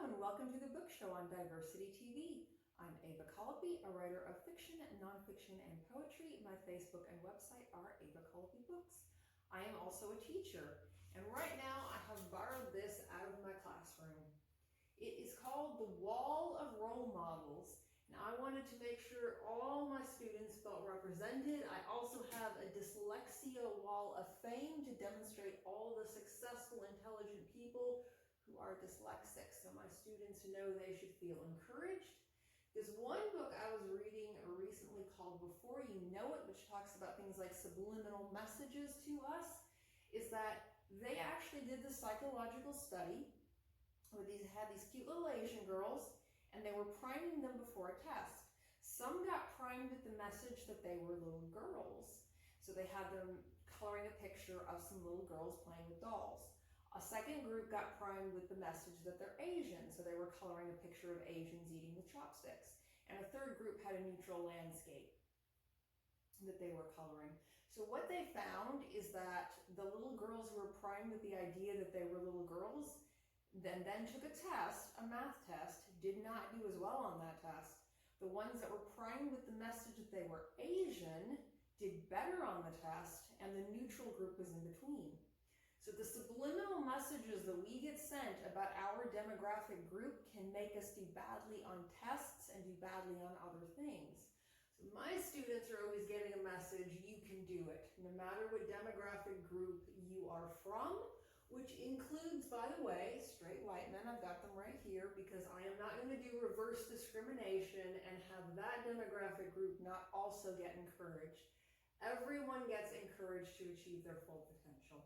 and welcome to the Book Show on Diversity TV. I'm Ava Colopy, a writer of fiction, nonfiction, and poetry. My Facebook and website are Ava Colopy Books. I am also a teacher, and right now I have borrowed this out of my classroom. It is called The Wall of Role Models, and I wanted to make sure all my students felt represented. I also have a dyslexia wall of fame to demonstrate all the successful, intelligent people who are dyslexic, so my students know they should feel encouraged. There's one book I was reading recently called Before You Know It, which talks about things like subliminal messages to us, is that they actually did the psychological study where had these cute little Asian girls, and they were priming them before a test. Some got primed with the message that they were little girls, so they had them coloring a picture of some little girls playing with dolls. A second group got primed with the message that they're Asian, so they were coloring a picture of Asians eating with chopsticks. And a third group had a neutral landscape that they were coloring. So what they found is that the little girls who were primed with the idea that they were little girls then took a test, a math test, did not do as well on that test. The ones that were primed with the message that they were Asian did better on the test, and the neutral group was in between. So the subliminal messages that we get sent about our demographic group can make us do badly on tests and do badly on other things. So my students are always getting a message, you can do it, no matter what demographic group you are from, which includes, by the way, straight white men. I've got them right here because I am not going to do reverse discrimination and have that demographic group not also get encouraged. Everyone gets encouraged to achieve their full potential.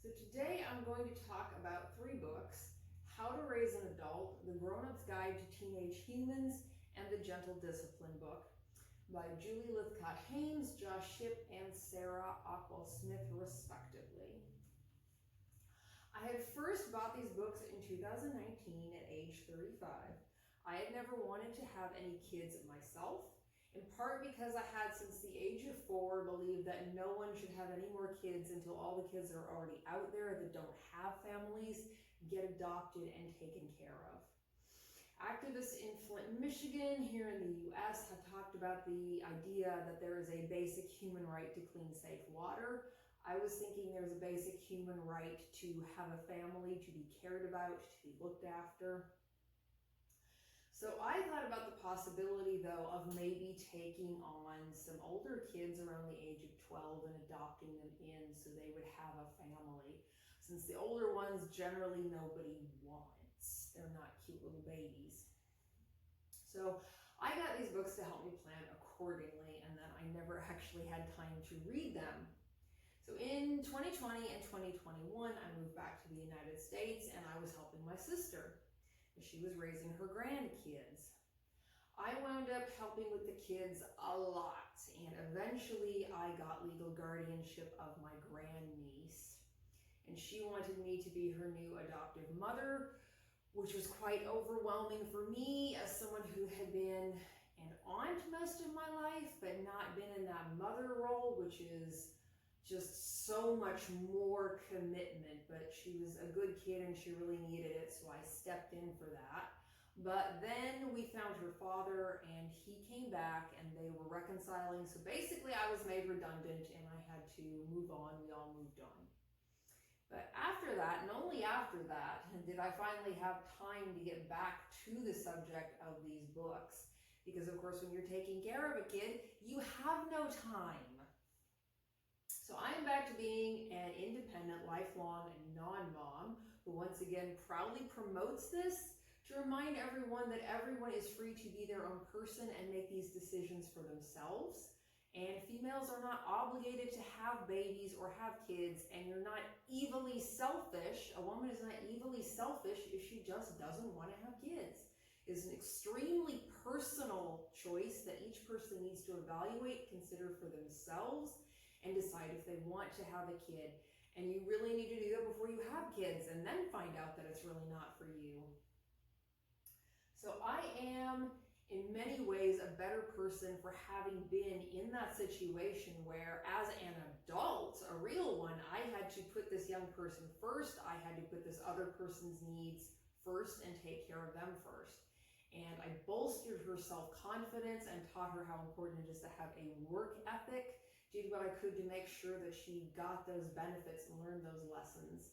So today I'm going to talk about 3 books: How to Raise an Adult, The Grown-Up's Guide to Teenage Humans, and The Gentle Discipline book by Julie Lythcott-Haims, Josh Shipp, and Sarah Ockwell-Smith, respectively. I had first bought these books in 2019 at age 35. I had never wanted to have any kids myself, in part because I had, since the age of 4, believed that no one should have any more kids until all the kids that are already out there that don't have families get adopted and taken care of. Activists in Flint, Michigan, here in the US, have talked about the idea that there is a basic human right to clean, safe water. I was thinking there's a basic human right to have a family, to be cared about, to be looked after. So I thought about the possibility, though, of maybe taking on some older kids around the age of 12 and adopting them in so they would have a family, since the older ones generally nobody wants. They're not cute little babies. So I got these books to help me plan accordingly, and then I never actually had time to read them. So in 2020 and 2021, I moved back to the United States, and I was helping my sister. She was raising her grandkids. I wound up helping with the kids a lot, and eventually I got legal guardianship of my grandniece. And she wanted me to be her new adoptive mother, which was quite overwhelming for me as someone who had been an aunt most of my life, but not been in that mother role, which is just so much more commitment. But she was a good kid and she really needed it, so I stepped in for that. But then we found her father, and he came back and they were reconciling. So basically I was made redundant and I had to move on. We all moved on. But after that, and only after that, did I finally have time to get back to the subject of these books. Because of course, when you're taking care of a kid, you have no time. So I am back to being an independent, lifelong non-mom who once again proudly promotes this to remind everyone that everyone is free to be their own person and make these decisions for themselves. And females are not obligated to have babies or have kids, and you're not evilly selfish. A woman is not evilly selfish if she just doesn't want to have kids. It's an extremely personal choice that each person needs to evaluate, consider for themselves, and decide if they want to have a kid. And you really need to do that before you have kids, and then find out that it's really not for you. So I am in many ways a better person for having been in that situation where, as an adult, a real one, I had to put this young person first. I had to put this other person's needs first and take care of them first. And I bolstered her self-confidence and taught her how important it is to have a work ethic, did what I could to make sure that she got those benefits and learned those lessons.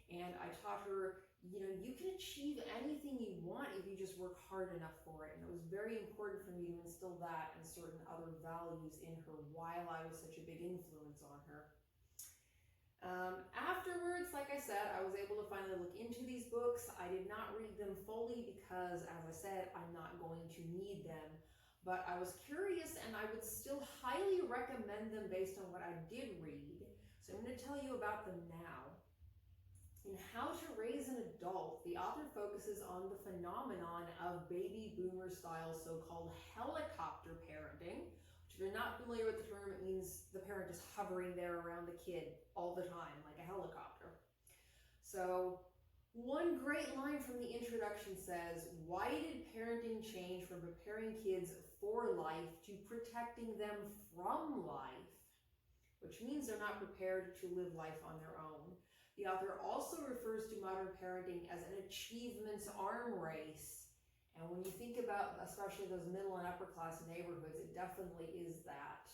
And I taught her, you know, you can achieve anything you want if you just work hard enough for it. And it was very important for me to instill that and certain other values in her while I was such a big influence on her. Afterwards, like I said, I was able to finally look into these books. I did not read them fully because, as I said, I'm not going to need them. But I was curious and I would still highly recommend them based on what I did read. So I'm going to tell you about them now. In How to Raise an Adult, the author focuses on the phenomenon of baby boomer style so-called helicopter parenting. If you're not familiar with the term, it means the parent is hovering there around the kid all the time, like a helicopter. So one great line from the introduction says, "Why did parenting change from preparing kids for life to protecting them from life?" Which means they're not prepared to live life on their own. The author also refers to modern parenting as an achievements arm race. And when you think about especially those middle and upper class neighborhoods, it definitely is that.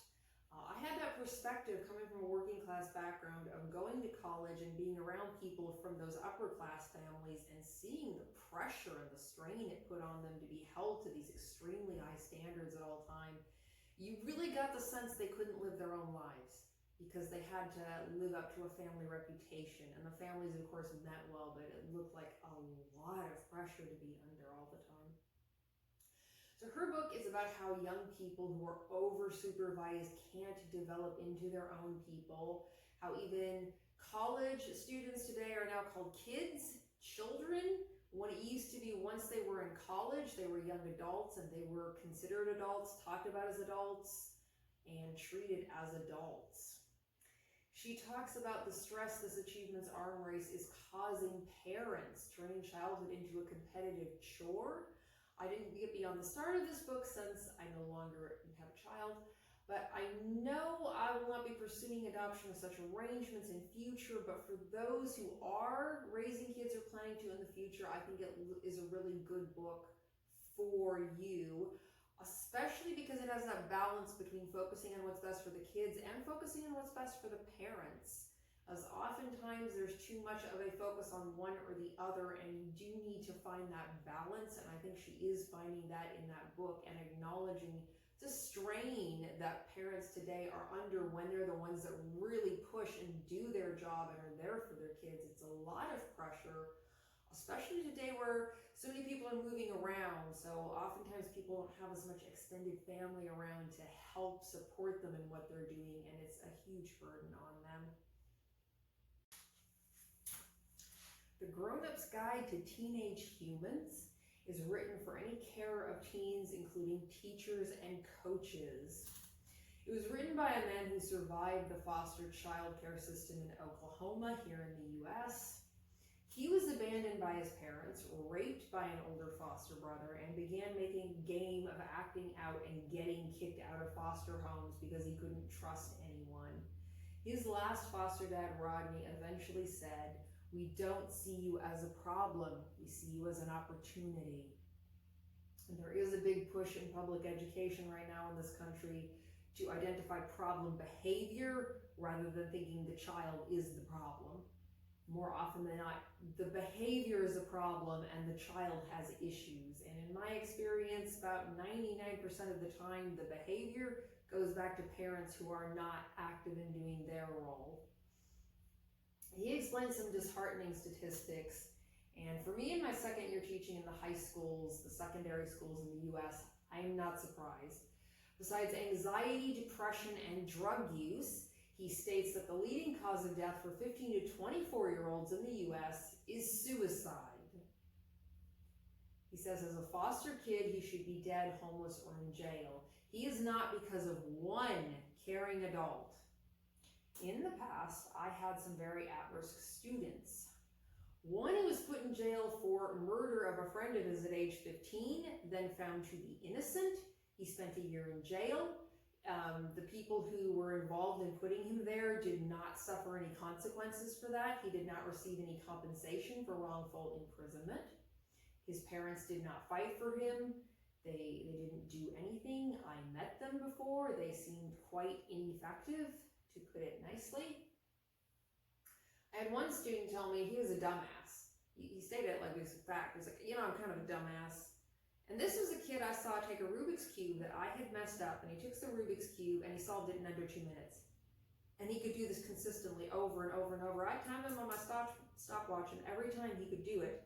I had that perspective coming from a working class background of going to college and being around people from those upper class families and seeing the pressure and the strain it put on them to be held to these extremely high standards at all time. You really got the sense they couldn't live their own lives because they had to live up to a family reputation. And the families, of course, meant well, but it looked like a lot of pressure to be under all the time. So her book is about how young people who are over-supervised can't develop into their own people, how even college students today are now called kids, children, when it used to be once they were in college, they were young adults and they were considered adults, talked about as adults, and treated as adults. She talks about the stress this achievements arm race is causing parents, turning childhood into a competitive chore. I didn't get beyond the start of this book since I no longer have a child, but I know I will not be pursuing adoption of such arrangements in future, but for those who are raising kids or planning to in the future, I think it is a really good book for you, especially because it has that balance between focusing on what's best for the kids and focusing on what's best for the parents. As oftentimes there's too much of a focus on one or the other, and you do need to find that balance, and I think she is finding that in that book and acknowledging the strain that parents today are under when they're the ones that really push and do their job and are there for their kids. It's a lot of pressure, especially today where so many people are moving around, so oftentimes people don't have as much extended family around to help support them in what they're doing, and it's a huge burden on them. The Grown-Up's Guide to Teenage Humans is written for any carer of teens, including teachers and coaches. It was written by a man who survived the foster child care system in Oklahoma, here in the U.S. He was abandoned by his parents, raped by an older foster brother, and began making game of acting out and getting kicked out of foster homes because he couldn't trust anyone. His last foster dad, Rodney, eventually said, "We don't see you as a problem, we see you as an opportunity." And there is a big push in public education right now in this country to identify problem behavior rather than thinking the child is the problem. More often than not, the behavior is a problem and the child has issues. And in my experience, about 99% of the time, the behavior goes back to parents who are not active in doing their role. He explained some disheartening statistics, and for me in my second year teaching in the high schools, the secondary schools in the US, I am not surprised. Besides anxiety, depression, and drug use, he states that the leading cause of death for 15 to 24-year-olds in the US is suicide. He says as a foster kid, he should be dead, homeless, or in jail. He is not because of one caring adult. In the past, I had some very at-risk students. One who was put in in jail for murder of a friend of his at age 15, then found to be innocent. He spent a year in jail. The people who were involved in putting him there did not suffer any consequences for that. He did not receive any compensation for wrongful imprisonment. His parents did not fight for him. They didn't do anything. I met them before. They seemed quite ineffective, to put it nicely. I had one student tell me he was a dumbass. He stated it like it was a fact. He was like, I'm kind of a dumbass. And this was a kid I saw take a Rubik's Cube that I had messed up, and he took the Rubik's Cube and he solved it in under 2 minutes. And he could do this consistently over and over and over. I timed him on my stopwatch, and every time he could do it.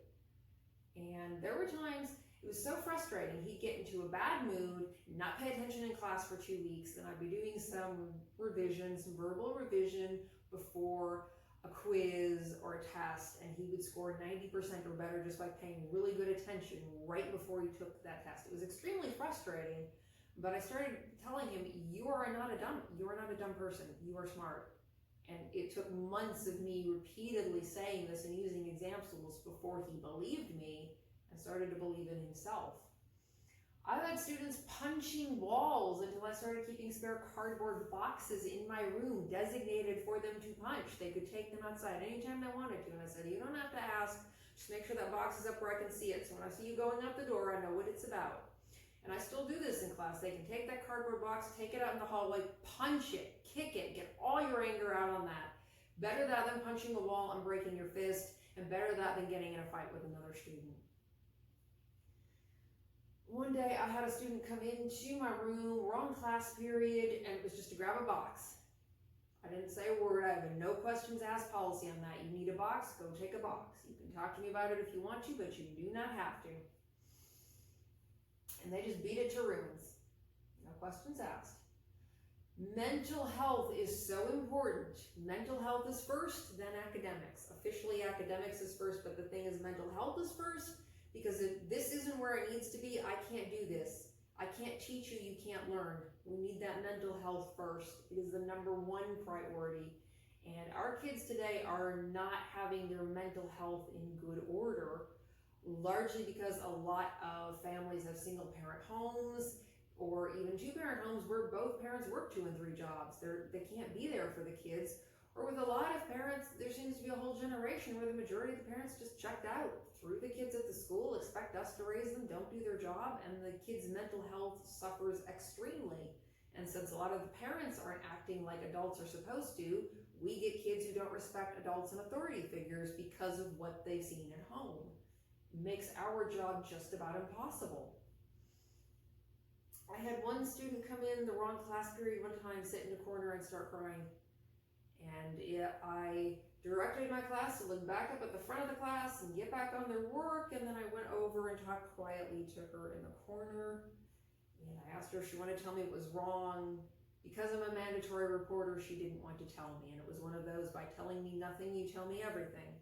And there were times it was so frustrating. He'd get into a bad mood, not pay attention in class for 2 weeks, then I'd be doing some revision, some verbal revision before a quiz or a test, and he would score 90% or better just by paying really good attention right before he took that test. It was extremely frustrating, but I started telling him, you are not a dumb person. You are smart. And it took months of me repeatedly saying this and using examples before he believed me and started to believe in himself. I've had students punching walls until I started keeping spare cardboard boxes in my room designated for them to punch. They could take them outside anytime they wanted to. And I said, you don't have to ask. Just make sure that box is up where I can see it. So when I see you going out the door, I know what it's about. And I still do this in class. They can take that cardboard box, take it out in the hallway, punch it, kick it, get all your anger out on that. Better that than punching a wall and breaking your fist, and better that than getting in a fight with another student. One day I had a student come into my room, wrong class period, and it was just to grab a box. I didn't say a word. I have a no questions asked policy on that. You need a box, go take a box. You can talk to me about it if you want to, but you do not have to. And they just beat it to ruins. No questions asked. Mental health is so important. Mental health is first, then academics. Officially academics is first, but the thing is mental health is first, because if this isn't where it needs to be, I can't do this. I can't teach you, you can't learn. We need that mental health first. It is the #1 priority. And our kids today are not having their mental health in good order, largely because a lot of families have single parent homes or even 2-parent homes where both parents work 2 and 3 jobs. They can't be there for the kids. Or with a lot of parents, there seems to be a whole generation where the majority of the parents just checked out, threw the kids at the school, expect us to raise them, don't do their job, and the kids' mental health suffers extremely. And since a lot of the parents aren't acting like adults are supposed to, we get kids who don't respect adults and authority figures because of what they've seen at home. It makes our job just about impossible. I had one student come in the wrong class period one time, sit in a corner and start crying. And I directed my class to look back up at the front of the class and get back on their work, and then I went over and talked quietly to her in the corner, and I asked her if she wanted to tell me what was wrong. Because I'm a mandatory reporter, she didn't want to tell me, and it was one of those by telling me nothing, you tell me everything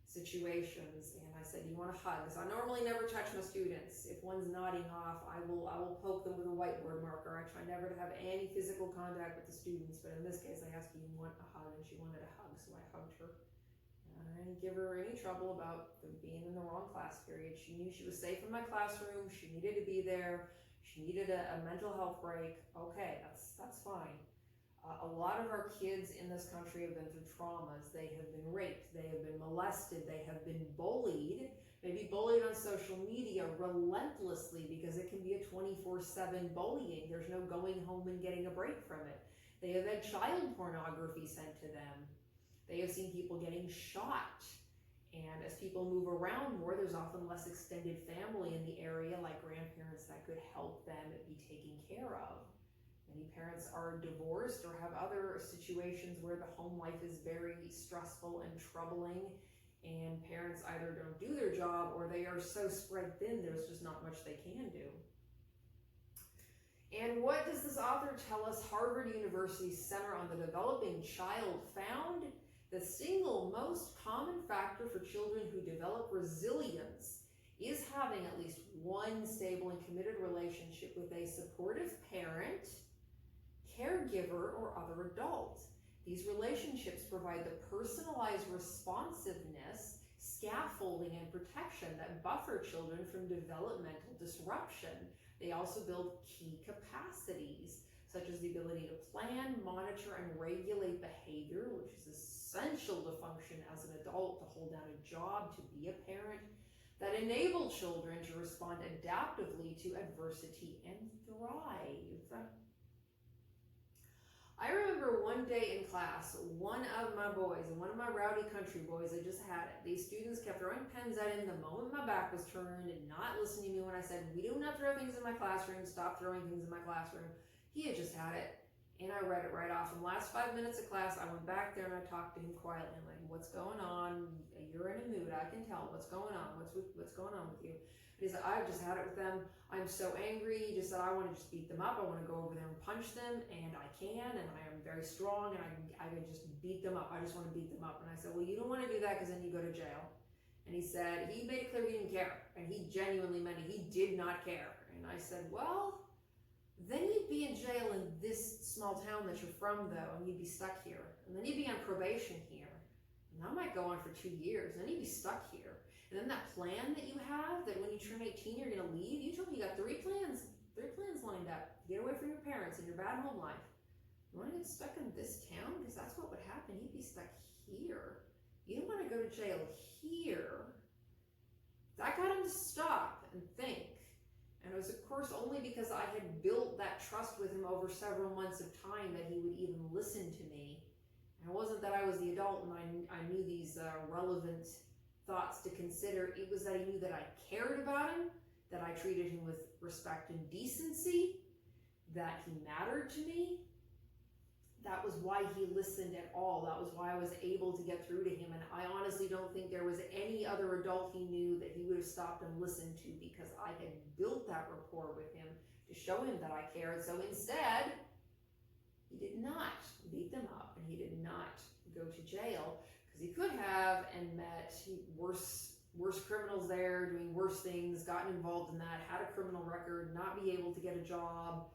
situations. And I said, you want a hug? So I normally never touch my students. If one's nodding off, I will poke them with a whiteboard marker. I try never to have any physical contact with the students, but in this case I asked, do you want a hug? And she wanted a hug, so I hugged her. And I didn't give her any trouble about being in the wrong class period. She knew she was safe in my classroom. She needed to be there. She needed a mental health break. Okay, that's fine. A lot of our kids in this country have been through traumas. They have been raped, they have been molested, they have been bullied, maybe bullied on social media relentlessly, because it can be a 24/7 bullying. There's no going home and getting a break from it. They have had child pornography sent to them. They have seen people getting shot. And as people move around more, there's often less extended family in the area, like grandparents that could help them be taken care of. Many parents are divorced or have other situations where the home life is very stressful and troubling, and parents either don't do their job or they are so spread thin there's just not much they can do. And what does this author tell us? Harvard University's Center on the Developing Child found the single most common factor for children who develop resilience is having at least one stable and committed relationship with a supportive parent, caregiver, or other adult. These relationships provide the personalized responsiveness, scaffolding and protection that buffer children from developmental disruption. They also build key capacities, such as the ability to plan, monitor, and regulate behavior, which is essential to function as an adult, to hold down a job, to be a parent, that enable children to respond adaptively to adversity and thrive. I remember one day in class, one of my boys, one of my rowdy country boys, I just had it. These students kept throwing pens at him the moment my back was turned and not listening to me when I said, we do not throw things in my classroom, stop throwing things in my classroom. He had just had it, and I read it right off. In the last 5 minutes of class, I went back there and I talked to him quietly. I'm like, what's going on? You're in a mood, I can tell. What's going on? What's going on with you? He said, I've just had it with them. I'm so angry. He just said, I want to just beat them up. I want to go over there and punch them, and I can, and I am very strong, and I can just beat them up. I just want to beat them up. And I said, well, you don't want to do that because then you go to jail. And he said, he made it clear he didn't care, and he genuinely meant it. He did not care. And I said, well, then you'd be in jail in this small town that you're from, though, and you'd be stuck here. And then you'd be on probation here. And that might go on for 2 years. And then you'd be stuck here. And then that plan that you have, that when you turn 18, you're going to leave, you told me you got three plans lined up to get away from your parents and your bad home life. You want to get stuck in this town? Because that's what would happen. You'd be stuck here. You don't want to go to jail here. That got him to stop and think. And it was, of course, only because I had built that trust with him over several months of time that he would even listen to me. And it wasn't that I was the adult and I knew these relevant thoughts to consider. It was that he knew that I cared about him, that I treated him with respect and decency, that he mattered to me. That was why he listened at all. That was why I was able to get through to him. And I honestly don't think there was any other adult he knew that he would have stopped and listened to, because I had built that rapport with him to show him that I cared. So instead, he did not beat them up, and he did not go to jail, because he could have and met worse criminals there doing worse things, gotten involved in that, had a criminal record, not be able to get a job,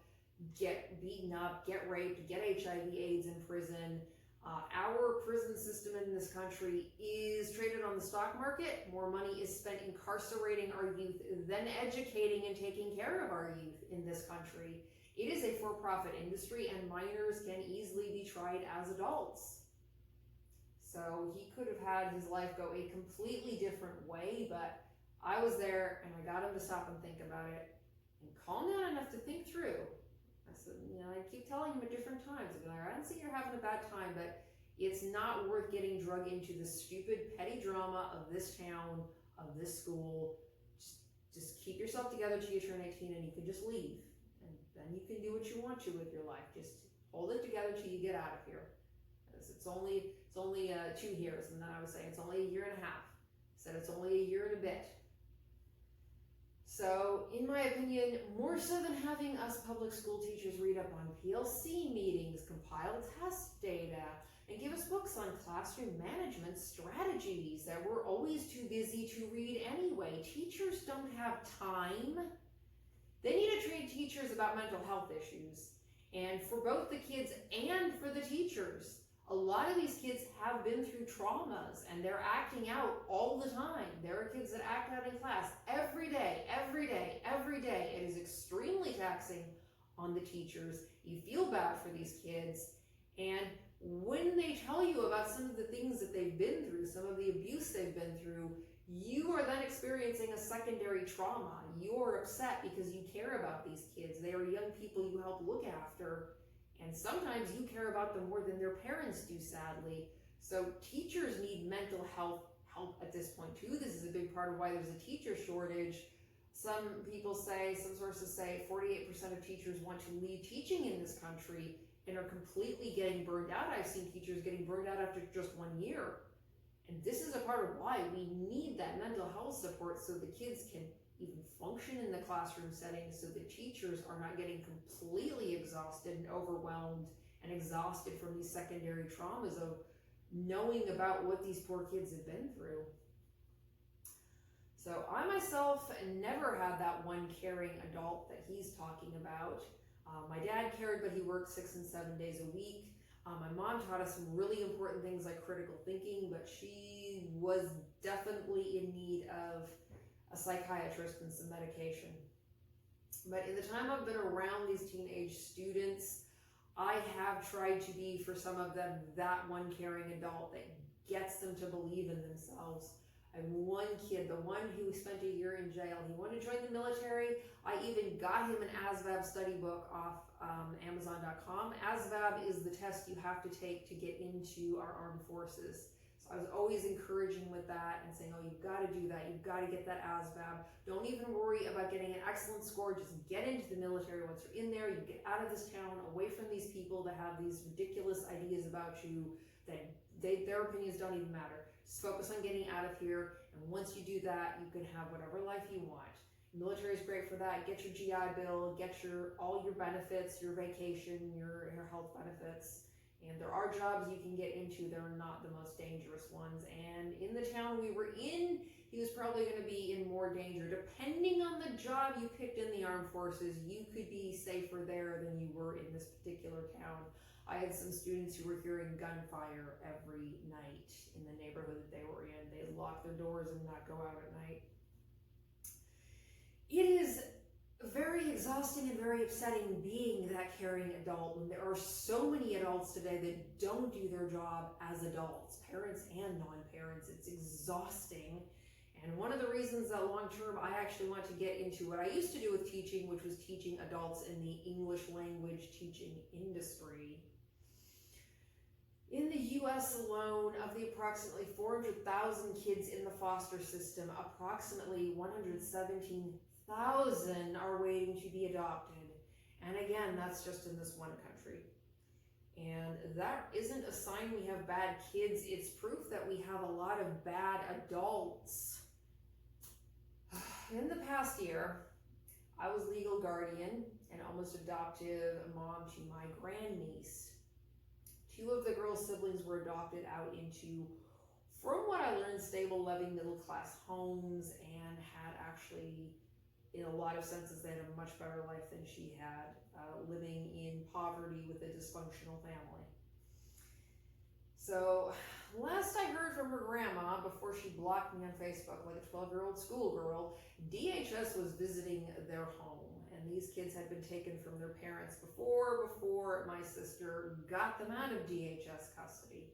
get beaten up, get raped, get HIV/AIDS in prison. Our prison system in this country is traded on the stock market. More money is spent incarcerating our youth than educating and taking care of our youth in this country. It is a for-profit industry, and minors can easily be tried as adults. So he could have had his life go a completely different way, but I was there and I got him to stop and think about it and calm down enough to think through. I said, I keep telling him at different times, I didn't see you're having a bad time, but it's not worth getting drug into the stupid petty drama of this town, of this school. Just keep yourself together till you turn 18 and you can just leave. And then you can do what you want to with your life. Just hold it together till you get out of here. It's only 2 years, and then I would say it's only a year and a half. Said it's only a year and a bit. So, in my opinion, more so than having us public school teachers read up on PLC meetings, compile test data, and give us books on classroom management strategies that we're always too busy to read anyway. Teachers don't have time. They need to train teachers about mental health issues. And for both the kids and for the teachers, a lot of these kids have been through traumas and they're acting out all the time. There are kids that act out in class every day. It is extremely taxing on the teachers. You feel bad for these kids. And when they tell you about some of the things that they've been through, some of the abuse they've been through, you are then experiencing a secondary trauma. You're upset because you care about these kids. They are young people you help look after. And sometimes you care about them more than their parents do, sadly. So teachers need mental health help at this point too. This is a big part of why there's a teacher shortage. Some sources say 48% of teachers want to leave teaching in this country and are completely getting burned out. I've seen teachers getting burned out after just 1 year. And this is a part of why we need that mental health support, so the kids can even function in the classroom setting, so the teachers are not getting completely exhausted and overwhelmed and exhausted from these secondary traumas of knowing about what these poor kids have been through. So I myself never had that one caring adult that he's talking about. My dad cared, but he worked 6 and 7 days a week. My mom taught us some really important things like critical thinking, but she was definitely in need of a psychiatrist and some medication. But in the time I've been around these teenage students, I have tried to be, for some of them, that one caring adult that gets them to believe in themselves. I have one kid, the one who spent a year in jail, he wanted to join the military. I even got him an ASVAB study book off Amazon.com. ASVAB is the test you have to take to get into our armed forces. So I was always encouraging with that and saying, oh, you've got to do that. You've got to get that ASVAB. Don't even worry about getting an excellent score. Just get into the military. Once you're in there, you get out of this town, away from these people that have these ridiculous ideas about you that their opinions don't even matter. Just focus on getting out of here, and once you do that, you can have whatever life you want. The military is great for that. Get your GI Bill, get all your benefits, your vacation, your health benefits. And there are jobs you can get into that are not the most dangerous ones. And in the town we were in, he was probably going to be in more danger. Depending on the job you picked in the armed forces, you could be safer there than you were in this particular town. I had some students who were hearing gunfire every night in the neighborhood that they were in. They'd lock their doors and not go out at night. It is very exhausting and very upsetting being that caring adult when there are so many adults today that don't do their job as adults, parents and non-parents. It's exhausting. And one of the reasons that long-term I actually want to get into what I used to do with teaching, which was teaching adults in the English language teaching industry. In the US alone, of the approximately 400,000 kids in the foster system, approximately 117,000 are waiting to be adopted. And again, that's just in this one country. And that isn't a sign we have bad kids, it's proof that we have a lot of bad adults. In the past year, I was legal guardian and almost adoptive mom to my grandniece. Two of the girls' siblings were adopted out into, from what I learned, stable, loving, middle-class homes, and had actually, in a lot of senses, they had a much better life than she had, living in poverty with a dysfunctional family. So, last I heard from her grandma, before she blocked me on Facebook like a 12-year-old schoolgirl, DHS was visiting their home. And these kids had been taken from their parents before my sister got them out of DHS custody.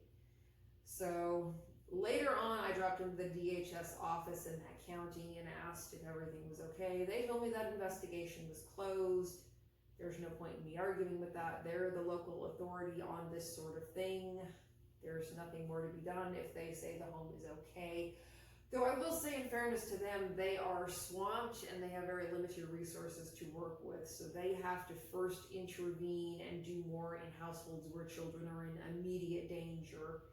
So later on, I dropped into the DHS office in that county and asked if everything was okay. They told me that investigation was closed. There's no point in me arguing with that. They're the local authority on this sort of thing. There's nothing more to be done if they say the home is okay. Though I will say, in fairness to them, they are swamped and they have very limited resources to work with. So they have to first intervene and do more in households where children are in immediate danger.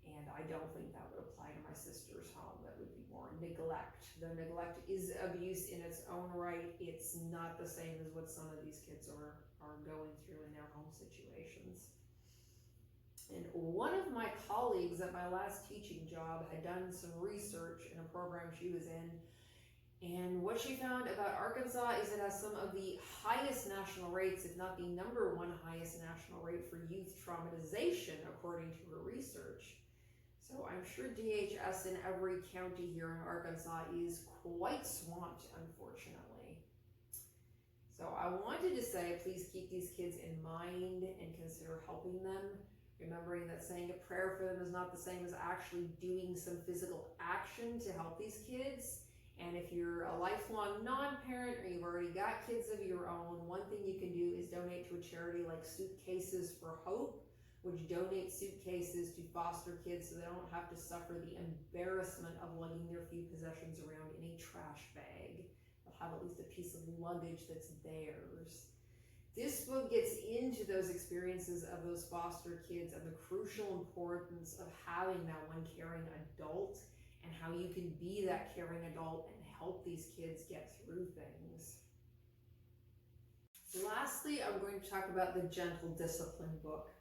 And I don't think that would apply to my sister's home. That would be more neglect. The neglect is abuse in its own right. It's not the same as what some of these kids are going through in their home situations. And one of my colleagues at my last teaching job had done some research in a program she was in. And what she found about Arkansas is it has some of the highest national rates, if not the #1 highest national rate for youth traumatization, according to her research. So I'm sure DHS in every county here in Arkansas is quite swamped, unfortunately. So I wanted to say, please keep these kids in mind and consider helping them. Remembering that saying a prayer for them is not the same as actually doing some physical action to help these kids. And if you're a lifelong non-parent or you've already got kids of your own, one thing you can do is donate to a charity like Suitcases for Hope, which donates suitcases to foster kids so they don't have to suffer the embarrassment of lugging their few possessions around in a trash bag. They'll have at least a piece of luggage that's theirs. This book gets into those experiences of those foster kids and the crucial importance of having that one caring adult and how you can be that caring adult and help these kids get through things. Lastly, I'm going to talk about the Gentle Discipline book.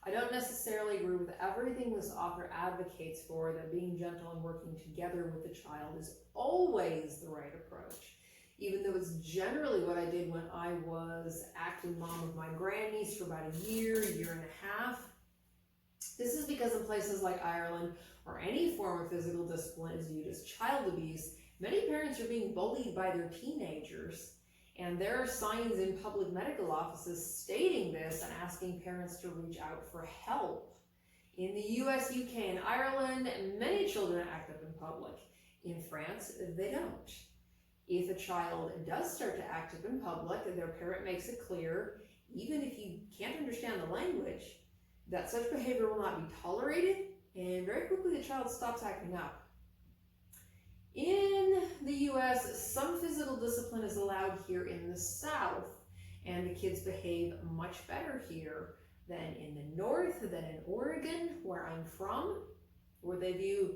I don't necessarily agree with everything this author advocates for, that being gentle and working together with the child is always the right approach. Even though it's generally what I did when I was acting mom of my grandniece for about a year and a half. This is because in places like Ireland, where any form of physical discipline is viewed as child abuse, many parents are being bullied by their teenagers. And there are signs in public medical offices stating this and asking parents to reach out for help. In the US, UK, and Ireland, many children act up in public. In France, they don't. If a child does start to act up in public, their parent makes it clear, even if you can't understand the language, that such behavior will not be tolerated, and very quickly the child stops acting up. In the US, some physical discipline is allowed here in the South, and the kids behave much better here than in the North, than in Oregon, where I'm from, where they view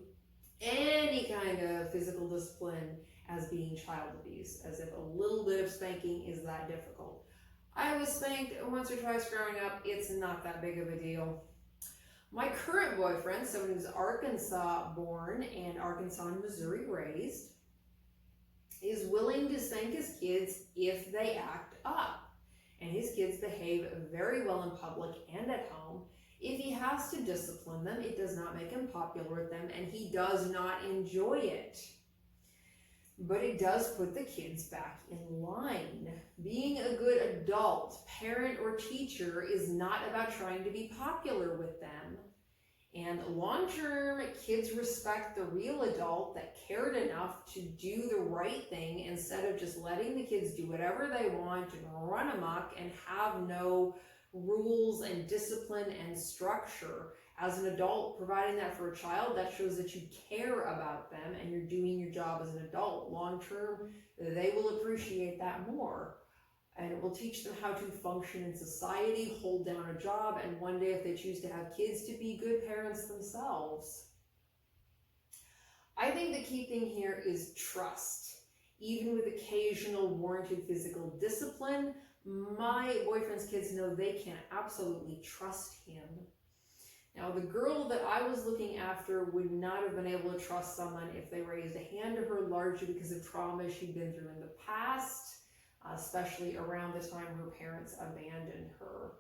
any kind of physical discipline as being child abuse, as if a little bit of spanking is that difficult. I was spanked once or twice growing up. It's not that big of a deal. My current boyfriend, someone who's Arkansas born and Arkansas and Missouri raised, is willing to spank his kids if they act up. And his kids behave very well in public and at home. If he has to discipline them, it does not make him popular with them, and he does not enjoy it. But it does put the kids back in line. Being a good adult, parent, or teacher is not about trying to be popular with them. And long-term, kids respect the real adult that cared enough to do the right thing instead of just letting the kids do whatever they want and run amok and have no rules and discipline and structure. As an adult, providing that for a child, that shows that you care about them and you're doing your job as an adult. Long term, they will appreciate that more. And it will teach them how to function in society, hold down a job, and one day if they choose to have kids, to be good parents themselves. I think the key thing here is trust. Even with occasional warranted physical discipline, my boyfriend's kids know they can absolutely trust him. Now, the girl that I was looking after would not have been able to trust someone if they raised a hand to her, largely because of trauma she'd been through in the past, especially around the time her parents abandoned her.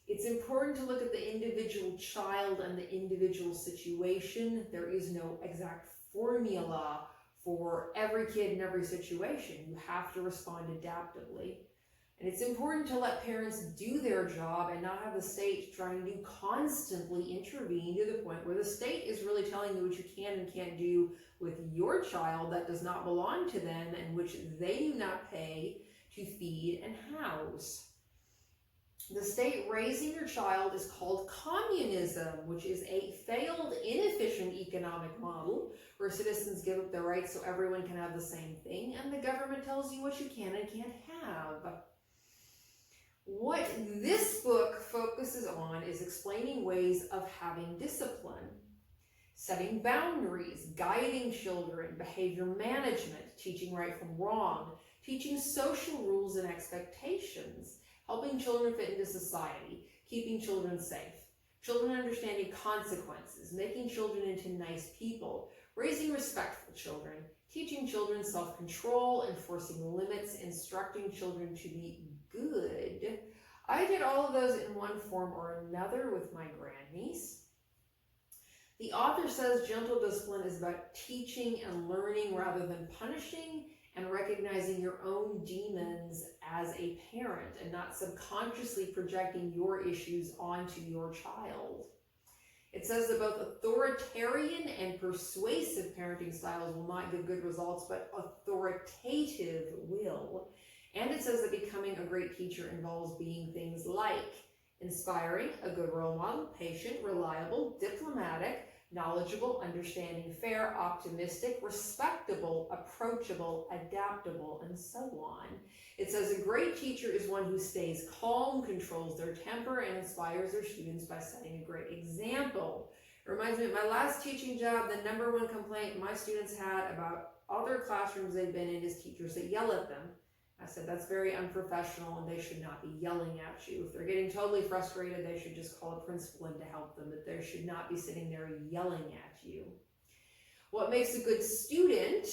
It's important to look at the individual child and the individual situation. There is no exact formula for every kid in every situation. You have to respond adaptively. And it's important to let parents do their job and not have the state trying to constantly intervene to the point where the state is really telling you what you can and can't do with your child that does not belong to them and which they do not pay to feed and house. The state raising your child is called communism, which is a failed, inefficient economic model where citizens give up their rights so everyone can have the same thing, and the government tells you what you can and can't have. What this book focuses on is explaining ways of having discipline, setting boundaries, guiding children, behavior management, teaching right from wrong, teaching social rules and expectations, helping children fit into society, keeping children safe, children understanding consequences, making children into nice people, raising respectful children, teaching children self-control, enforcing limits, instructing children to be good. I did all of those in one form or another with my grandniece. The author says gentle discipline is about teaching and learning rather than punishing, and recognizing your own demons as a parent and not subconsciously projecting your issues onto your child. It says that both authoritarian and persuasive parenting styles will not give good results, but authoritative will. And it says that becoming a great teacher involves being things like inspiring, a good role model, patient, reliable, diplomatic, knowledgeable, understanding, fair, optimistic, respectable, approachable, adaptable, and so on. It says a great teacher is one who stays calm, controls their temper, and inspires their students by setting a great example. It reminds me of my last teaching job, the number one complaint my students had about other classrooms they've been in is teachers that yell at them. I said that's very unprofessional and they should not be yelling at you. If they're getting totally frustrated, they should just call a principal in to help them, but they should not be sitting there yelling at you. What makes a good student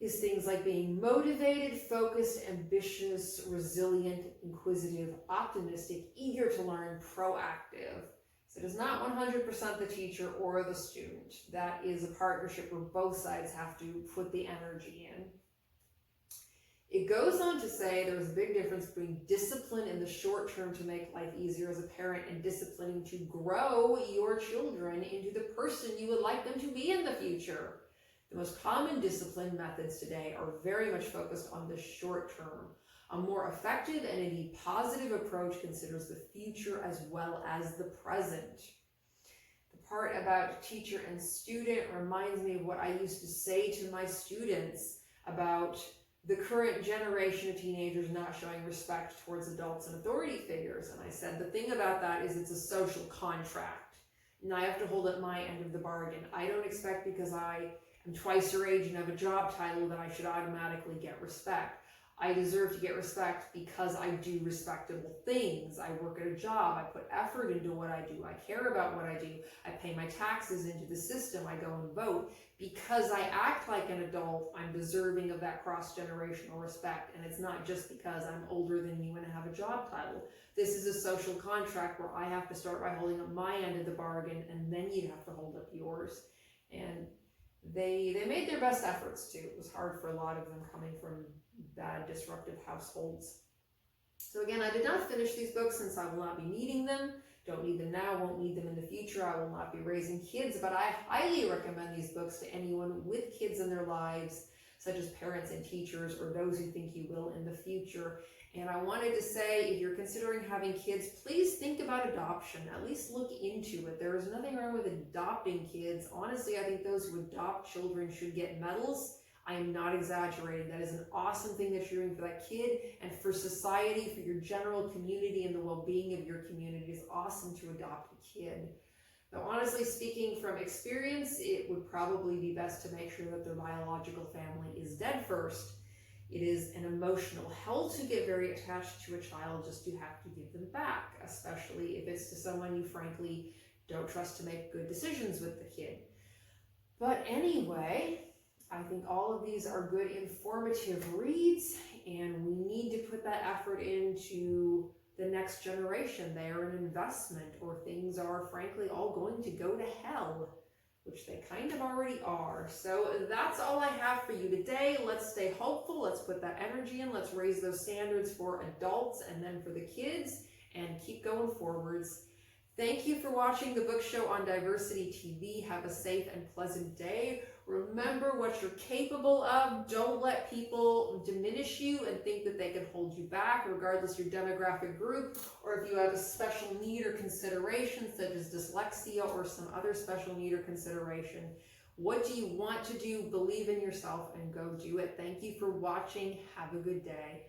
is things like being motivated, focused, ambitious, resilient, inquisitive, optimistic, eager to learn, proactive. So it is not 100% the teacher or the student. That is a partnership where both sides have to put the energy in. It goes on to say there is a big difference between discipline in the short term to make life easier as a parent and disciplining to grow your children into the person you would like them to be in the future. The most common discipline methods today are very much focused on the short term. A more effective and indeed positive approach considers the future as well as the present. The part about teacher and student reminds me of what I used to say to my students about the current generation of teenagers not showing respect towards adults and authority figures. And I said, the thing about that is it's a social contract, and I have to hold up my end of the bargain. I don't expect because I am twice your age and have a job title that I should automatically get respect. I deserve to get respect because I do respectable things. I work at a job. I put effort into what I do. I care about what I do. I pay my taxes into the system. I go and vote. Because I act like an adult, I'm deserving of that cross-generational respect. And it's not just because I'm older than you and I have a job title. This is a social contract where I have to start by holding up my end of the bargain, and then you have to hold up yours. And they made their best efforts too. It was hard for a lot of them coming from bad, disruptive households. So again, I did not finish these books since I will not be needing them. Don't need them now, won't need them in the future. I will not be raising kids, but I highly recommend these books to anyone with kids in their lives, such as parents and teachers, or those who think you will in the future. And I wanted to say, if you're considering having kids, please think about adoption. At least look into it. There is nothing wrong with adopting kids. Honestly, I think those who adopt children should get medals. I am not exaggerating. That is an awesome thing that you're doing for that kid and for society, for your general community and the well-being of your community. It's awesome to adopt a kid. Though honestly speaking from experience, it would probably be best to make sure that their biological family is dead first. It is an emotional hell to get very attached to a child just to have to give them back, especially if it's to someone you frankly don't trust to make good decisions with the kid. But anyway, I think all of these are good informative reads, and we need to put that effort into the next generation. They are an investment, or things are frankly all going to go to hell, which they kind of already are. So that's all I have for you today. Let's stay hopeful. Let's put that energy in. Let's raise those standards for adults and then for the kids, and keep going forwards. Thank you for watching the book show on Diversity TV. Have a safe and pleasant day. Remember what you're capable of. Don't let people diminish you and think that they can hold you back, regardless your demographic group, or if you have a special need or consideration, such as dyslexia or some other special need or consideration. What do you want to do? Believe in yourself and go do it. Thank you for watching. Have a good day.